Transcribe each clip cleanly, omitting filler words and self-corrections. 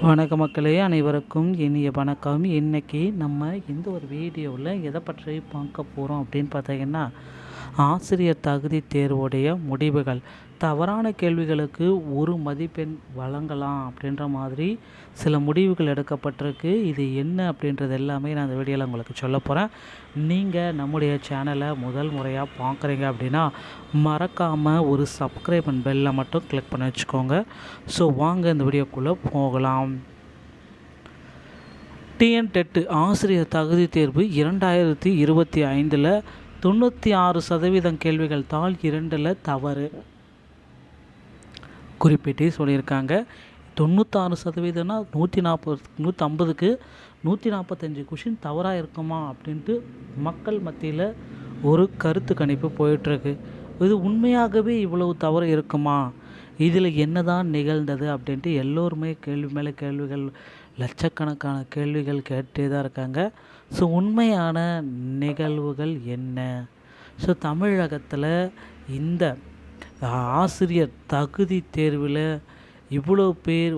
வணக்க மக்களே, அனைவருக்கும் இனிய வணக்கம். இன்றைக்கி நம்ம இந்த ஒரு வீடியோவில் எதை பற்றி பார்க்க போகிறோம் அப்படின்னு பார்த்தீங்கன்னா, ஆசிரியர் தகுதி தேர்வுடைய முடிவுகள். தவறான கேள்விகளுக்கு ஒரு மதிப்பெண் வழங்கலாம் அப்படின்ற மாதிரி சில முடிவுகள் எடுக்கப்பட்டிருக்கு. இது என்ன அப்படின்றது எல்லாமே நான் இந்த வீடியோவில் உங்களுக்கு சொல்ல போகிறேன். நீங்கள் நம்முடைய சேனலை முதல் முறையாக பார்க்குறீங்க அப்படின்னா மறக்காமல் ஒரு சப்ஸ்கிரைப் அண்ட் பெல்லை மட்டும் கிளிக் பண்ணி வச்சுக்கோங்க. ஸோ வாங்க இந்த வீடியோக்குள்ளே போகலாம். டெட் ஆசிரியர் தகுதி தேர்வு 2025 96% கேள்விகள் தாள் 2 தவறு குறிப்பிட்டு சொல்லியிருக்காங்க. 96%னா 150க்கு 145 கொஷின் தவறாக இருக்குமா அப்படின்ட்டு மக்கள் மத்தியில் ஒரு கருத்து கணிப்பு போயிட்டுருக்கு. இது உண்மையாகவே இவ்வளவு தவறு இருக்குமா, இதில் என்ன தான் நிகழ்ந்தது அப்படின்ட்டு எல்லோருமே கேள்வி மேலே கேள்விகள், லட்சக்கணக்கான கேள்விகள் கேட்டே தான் இருக்காங்க. ஸோ உண்மையான நிகழ்வுகள் என்ன? ஸோ தமிழகத்தில் இந்த ஆசிரியர் தகுதி தேர்வில் இவ்வளோ பேர்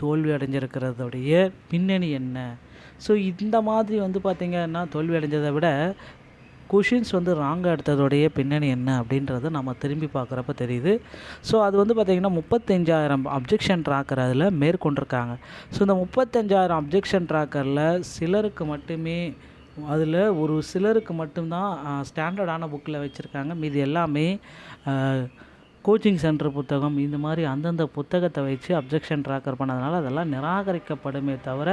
தோல்வி அடைஞ்சிருக்கிறதுடைய பின்னணி என்ன? ஸோ இந்த மாதிரி பார்த்திங்கன்னா தோல்வி அடைஞ்சதை விட கொஷின்ஸ் ராங்காக எடுத்ததோடைய பின்னணி என்ன அப்படின்றத நம்ம திரும்பி பார்க்குறப்ப தெரியுது. ஸோ அது பார்த்திங்கன்னா 35,000 அப்ஜெக்ஷன் ட்ராக்கர் அதில் மேற்கொண்டிருக்காங்க. ஸோ இந்த 35,000 அப்ஜெக்ஷன் ட்ராக்கரில் சிலருக்கு மட்டுமே, அதில் ஒரு சிலருக்கு மட்டும்தான் ஸ்டாண்டர்டான புக்கில் வச்சுருக்காங்க. மீது எல்லாமே கோச்சிங் சென்டர் புத்தகம், இந்த மாதிரி அந்தந்த புத்தகத்தை வச்சு அப்ஜெக்ஷன் ட்ராக்கர் பண்ணதுனால அதெல்லாம் நிராகரிக்கப்படுமே தவிர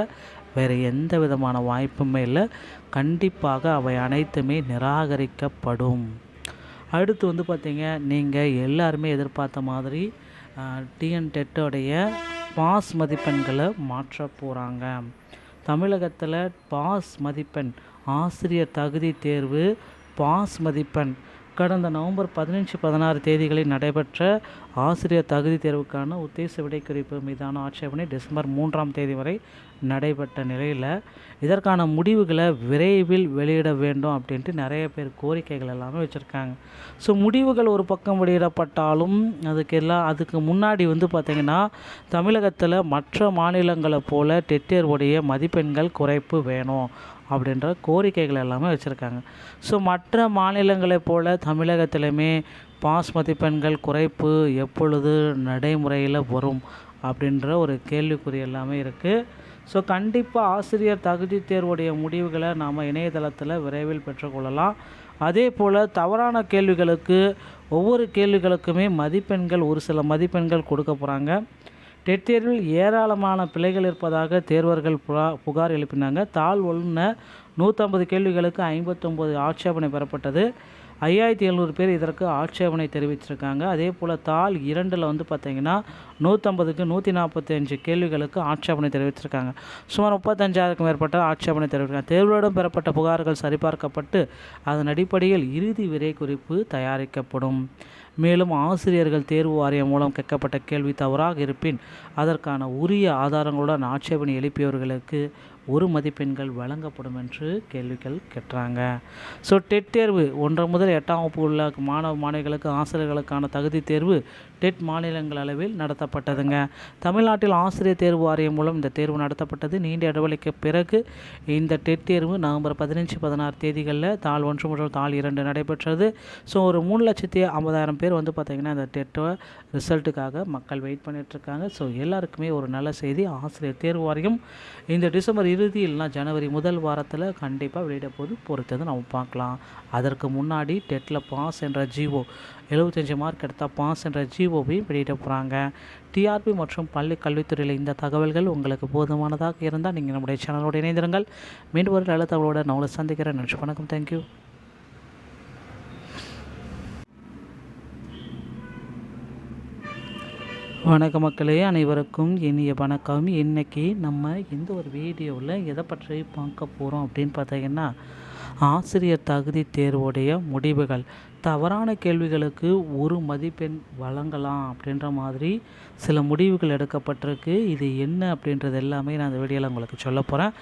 வேறு எந்த விதமான வாய்ப்புமே இல்லை. கண்டிப்பாக அவை அனைத்துமே நிராகரிக்கப்படும். அடுத்து பார்த்திங்க, நீங்கள் எல்லாருமே எதிர்பார்த்த மாதிரி டெட்டோடைய பாஸ் மதிப்பெண்களை மாற்ற போகிறாங்க. தமிழகத்தில் பாஸ் மதிப்பெண், ஆசிரியர் தகுதி தேர்வு பாஸ் மதிப்பெண் கடந்த நவம்பர் 15, 16 தேதிகளில் நடைபெற்ற ஆசிரியர் தகுதி தேர்வுக்கான உத்தேச விடைக்குறிப்பு மீதான ஆட்சேபனை டிசம்பர் 3ஆம் தேதி வரை நடைபெற்ற நிலையில் இதற்கான முடிவுகளை விரைவில் வெளியிட வேண்டும் அப்படின்ட்டு நிறைய பேர் கோரிக்கைகள் எல்லாமே வச்சுருக்காங்க. ஸோ முடிவுகள் ஒரு பக்கம் வெளியிடப்பட்டாலும் அதுக்கு முன்னாடி பார்த்திங்கன்னா தமிழகத்தில் மற்ற மாநிலங்களை போல் டெட் தேர்வுடைய மதிப்பெண்கள் குறைப்பு வேணும் அப்படின்ற கோரிக்கைகள் எல்லாமே வச்சுருக்காங்க. ஸோ மற்ற மாநிலங்களைப் போல் தமிழகத்திலுமே பாஸ் மதிப்பெண்கள் குறைப்பு எப்பொழுது நடைமுறையில் வரும் அப்படின்ற ஒரு கேள்விக்குறி எல்லாமே இருக்குது. ஸோ கண்டிப்பாக ஆசிரியர் தகுதி தேர்வுடைய முடிவுகளை நாம் இணையதளத்தில் விரைவில் பெற்றுக்கொள்ளலாம். அதே போல் தவறான கேள்விகளுக்கு ஒவ்வொரு கேள்விகளுக்குமே மதிப்பெண்கள், ஒரு சில மதிப்பெண்கள் கொடுக்க போகிறாங்க. டெட் தேர்வில் ஏராளமான பிழைகள் இருப்பதாக தேர்வர்கள் புகார் எழுப்பினாங்க. தாள் 1 150 கேள்விகளுக்கு 59 ஆட்சேபனை பெறப்பட்டது. 5700 பேர் இதற்கு ஆட்சேபனை தெரிவிச்சிருக்காங்க. அதே போல் தாள் 2 பார்த்திங்கன்னா 150க்கு 145 கேள்விகளுக்கு ஆட்சேபனை தெரிவிச்சிருக்காங்க. சுமார் 35,000க்கும் மேற்பட்ட ஆட்சேபனை தெரிவித்திருக்காங்க. தேர்வுடன் பெறப்பட்ட புகார்கள் சரிபார்க்கப்பட்டு அதன் அடிப்படையில் இறுதி விரை குறிப்பு தயாரிக்கப்படும். மேலும் ஆசிரியர்கள் தேர்வு வாரியம் மூலம் கேட்கப்பட்ட கேள்வி தவறாக இருப்பின் அதற்கான உரிய ஆதாரங்களுடன் ஆட்சேபனை எழுப்பியவர்களுக்கு 1 மதிப்பெண்கள் வழங்கப்படும் என்று கேள்விகள் கேட்டாங்க. ஸோ டெட் தேர்வு 1 முதல் 8ஆம் வகுப்பு உள்ள மாணவர்களுக்கு ஆசிரியர்களுக்கான தகுதி தேர்வு டெட் மாநிலங்கள் அளவில் நடத்தப்பட்டதுங்க. தமிழ்நாட்டில் ஆசிரியர் தேர்வு வாரியம் மூலம் இந்த தேர்வு நடத்தப்பட்டது. நீண்ட இடைவெளிக்கு பிறகு இந்த டெட் தேர்வு நவம்பர் 15, 16 தேதிகளில் தாள் 1 மற்றும் தாள் 2 நடைபெற்றது. ஸோ ஒரு 3,50,000 பேர் பார்த்திங்கன்னா இந்த டெட்டை ரிசல்ட்டுக்காக மக்கள் வெயிட் பண்ணிகிட்ருக்காங்க. ஸோ எல்லாருக்குமே ஒரு நல்ல செய்தி, ஆசிரியர் தேர்வு வாரியம் இந்த டிசம்பர் இறுதி இல்லைனா ஜனவரி முதல் வாரத்தில் கண்டிப்பாக வெளியிட போது பொறுத்தது நம்ம பார்க்கலாம். அதற்கு முன்னாடி டெட்டில் பாஸ் என்ற ஜிஓ 75 மார்க் எடுத்தால் பாஸ் என்ற ஜிஓவையும் வெளியிட போகிறாங்க. டிஆர்பி மற்றும் பள்ளி கல்வித்துறையில் இந்த தகவல்கள் உங்களுக்கு போதுமானதாக இருந்தால் நீங்கள் நம்முடைய சேனலோடு இணைந்திருங்கள். மீண்டும் ஒரு நல்ல தகவலோடு நான் உங்களை சந்திக்கிறேன். நன்றி, வணக்கம், தேங்க்யூ. வணக்க மக்களே, அனைவருக்கும் இனிய வணக்கம். இன்றைக்கி நம்ம இந்த ஒரு வீடியோவில் எதை பற்றி பார்க்க போகிறோம் அப்படின்னு பார்த்தீங்கன்னா, ஆசிரியர் தகுதி தேர்வுடைய முடிவுகள். தவறான கேள்விகளுக்கு ஒரு மதிப்பெண் வழங்கலாம் அப்படின்ற மாதிரி சில முடிவுகள் எடுக்கப்பட்டிருக்கு. இது என்ன அப்படின்றது எல்லாமே நான் இந்த வீடியோவில் உங்களுக்கு சொல்ல போகிறேன்.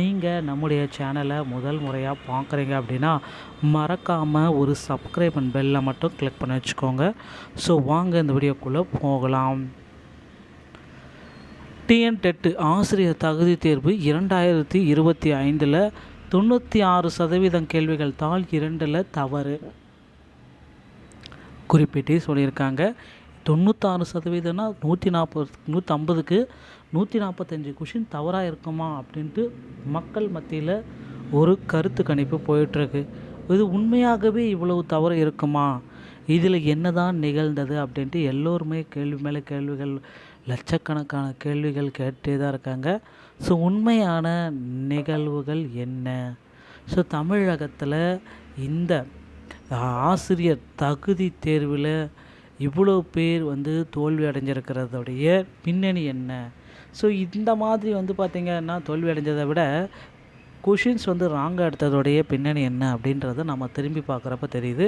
நீங்கள் நம்முடைய சேனலை முதல் முறையாக பார்க்குறீங்க அப்படின்னா மறக்காமல் ஒரு சப்ஸ்கிரைப் அண்ட் பெல்லை மட்டும் கிளிக் பண்ணி வச்சுக்கோங்க. ஸோ வாங்க இந்த வீடியோக்குள்ளே போகலாம். டிஎன்-டெட் ஆசிரியர் தகுதி தேர்வு 2025 96% கேள்விகள் தாள் 2 தவறு குறிப்பிட்டு சொல்லியிருக்காங்க. 96%னா 150க்கு 145 கொஷின் தவறாக இருக்குமா அப்படின்ட்டு மக்கள் மத்தியில் ஒரு கருத்து கணிப்பு போயிட்டுருக்கு. இது உண்மையாகவே இவ்வளவு தவறு இருக்குமா, இதில் என்ன தான் நிகழ்ந்தது அப்படின்ட்டு எல்லோருமே கேள்வி மேலே கேள்விகள், லட்சக்கணக்கான கேள்விகள் கேட்டே தான் இருக்காங்க. ஸோ உண்மையான நிகழ்வுகள் என்ன? ஸோ தமிழகத்தில் இந்த ஆசிரியர் தகுதி தேர்வில் இவ்வளோ பேர் தோல்வி அடைஞ்சிருக்கிறதுடைய பின்னணி என்ன? ஸோ இந்த மாதிரி பார்த்திங்கன்னா தோல்வி அடைஞ்சதை விட கொஷின்ஸ் ராங்காக எடுத்ததோடைய பின்னணி என்ன அப்படின்றத நம்ம திரும்பி பார்க்குறப்ப தெரியுது.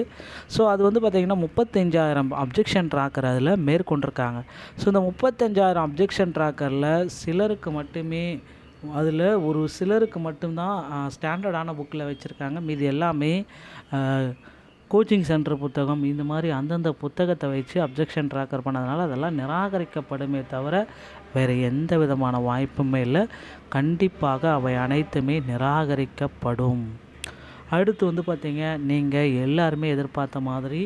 ஸோ அது பார்த்திங்கன்னா 35,000 அப்ஜெக்ஷன் ட்ராக்கர் அதில் மேற்கொண்டிருக்காங்க. ஸோ இந்த 35,000 அப்ஜெக்ஷன் ட்ராக்கரில் சிலருக்கு மட்டுமே, அதில் ஒரு சிலருக்கு மட்டும்தான் ஸ்டாண்டர்டான புக்கில் வச்சுருக்காங்க. மீதி எல்லாமே கோச்சிங் சென்டர் புத்தகம், இந்த மாதிரி அந்தந்த புத்தகத்தை வச்சு அப்ஜெக்ஷன் ட்ராக்கர் பண்ணதுனால அதெல்லாம் நிராகரிக்கப்படுமே தவிர வேறு எந்த விதமான வாய்ப்புமே இல்லை. கண்டிப்பாக அவை அனைத்துமே நிராகரிக்கப்படும். அடுத்து பார்த்திங்க, நீங்கள் எல்லாருமே எதிர்பார்த்த மாதிரி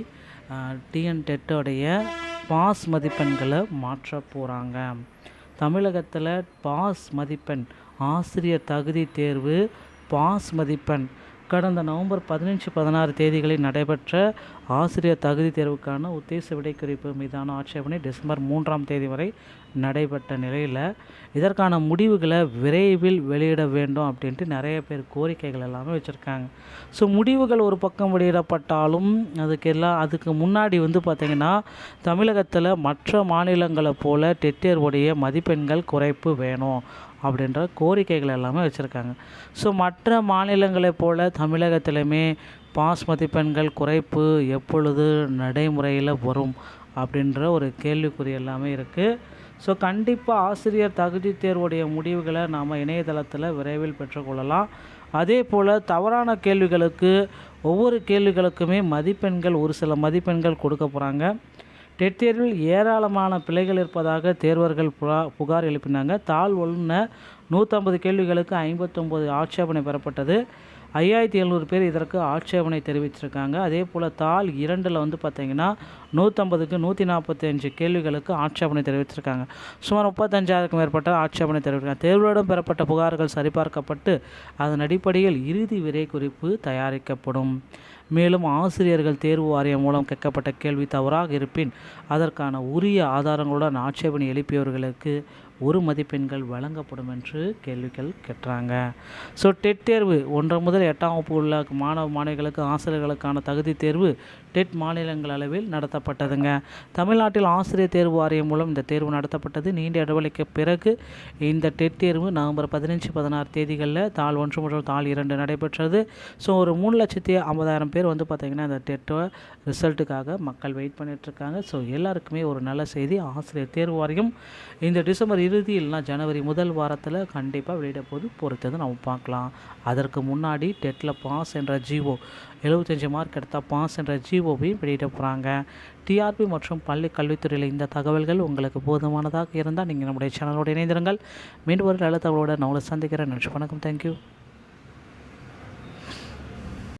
டிஎன்-டெட்டோடைய பாஸ் மதிப்பெண்களை மாற்ற போகிறாங்க. தமிழகத்தில் பாஸ் மதிப்பெண், ஆசிரியர் தகுதி தேர்வு பாஸ் மதிப்பெண் கடந்த நவம்பர் 15, 16 தேதிகளில் நடைபெற்ற ஆசிரியர் தகுதி தேர்வுக்கான உத்தேச விடைக்குறிப்பு மீதான ஆட்சேபனை டிசம்பர் 3ஆம் தேதி வரை நடைபெற்ற நிலையில் இதற்கான முடிவுகளை விரைவில் வெளியிட வேண்டும் அப்படின்ட்டு நிறைய பேர் கோரிக்கைகள் எல்லாமே வச்சுருக்காங்க. ஸோ முடிவுகள் ஒரு பக்கம் வெளியிடப்பட்டாலும் அதுக்கு முன்னாடி பார்த்திங்கன்னா தமிழகத்தில் மற்ற மாநிலங்களை போல் டெட் தேர்வுடைய மதிப்பெண்கள் குறைப்பு வேணும் அப்படின்ற கோரிக்கைகள் எல்லாமே வச்சுருக்காங்க. ஸோ மற்ற மாநிலங்களைப் போல் தமிழகத்திலுமே பாஸ் மதிப்பெண்கள் குறைப்பு எப்பொழுது நடைமுறையில் வரும் அப்படின்ற ஒரு கேள்விக்குறி எல்லாமே இருக்குது. ஸோ கண்டிப்பாக ஆசிரியர் தகுதி தேர்வுடைய முடிவுகளை நாம் இணையதளத்தில் விரைவில் பெற்றுக்கொள்ளலாம். அதே போல் தவறான கேள்விகளுக்கு ஒவ்வொரு கேள்விகளுக்குமே மதிப்பெண்கள், ஒரு சில மதிப்பெண்கள் கொடுக்க போகிறாங்க. டெட் தேர்வில் ஏராளமான பிழைகள் இருப்பதாக தேர்வர்கள் புகார் எழுப்பினாங்க. தாள் 1 150 கேள்விகளுக்கு 59 ஆட்சேபனை பெறப்பட்டது. 5700 பேர் இதற்கு ஆட்சேபனை தெரிவிச்சிருக்காங்க. அதே போல் தாள் 2 பார்த்திங்கன்னா 150க்கு 145 கேள்விகளுக்கு ஆட்சேபனை தெரிவிச்சிருக்காங்க. சுமார் 35,000க்கும் மேற்பட்ட ஆட்சேபனை தெரிவித்திருக்காங்க. தேர்வுடன் பெறப்பட்ட புகார்கள் சரிபார்க்கப்பட்டு அதன் அடிப்படையில் இறுதி விடை குறிப்பு தயாரிக்கப்படும். மேலும் ஆசிரியர்கள் தேர்வு வாரியம் மூலம் கேட்கப்பட்ட கேள்வி தவறாக இருப்பின் அதற்கான உரிய ஆதாரங்களுடன் ஆட்சேபனை எழுப்பியவர்களுக்கு 1 மதிப்பெண்கள் வழங்கப்படும் என்று கேள்விகள் கேட்டாங்க. ஸோ டெட் தேர்வு 1 முதல் 8ஆம் வகுப்பு உள்ள மாணவிகளுக்கு ஆசிரியர்களுக்கான தகுதி தேர்வு டெட் மாநிலங்கள் அளவில் நடத்தப்பட்டதுங்க. தமிழ்நாட்டில் ஆசிரியர் தேர்வு வாரியம் மூலம் இந்த தேர்வு நடத்தப்பட்டது. நீண்ட இடைவெளிக்கு பிறகு இந்த டெட் தேர்வு நவம்பர் 15, 16 தேதிகளில் தாள் 1 மற்றும் தாள் 2 நடைபெற்றது. ஸோ ஒரு 3,50,000 பேர் பார்த்திங்கன்னா இந்த டெட்டை ரிசல்ட்டுக்காக மக்கள் வெயிட் பண்ணிகிட்ருக்காங்க. ஸோ எல்லாருக்குமே ஒரு நல்ல செய்தி, ஆசிரியர் தேர்வு வாரியம் இந்த டிசம்பர் இறுதி இல்லைனா ஜனவரி முதல் வாரத்தில் கண்டிப்பாக வெளியிட போது பொறுத்தது நம்ம பார்க்கலாம். அதற்கு முன்னாடி டெட்டில் பாஸ் என்ற ஜிஓ 75 மார்க் எடுத்தால் பாஸ் என்ற ஜிஓவையும் வெளியிட போகிறாங்க. டிஆர்பி மற்றும் பள்ளி கல்வித்துறையில் இந்த தகவல்கள் உங்களுக்கு போதுமானதாக இருந்தால் நீங்கள் நம்முடைய சேனலோடு இணைந்திருங்கள். மீண்டும் ஒரு நல்ல தகவலோடு நான் உங்களை சந்திக்கிறேன். நன்றி, வணக்கம், தேங்க்யூ.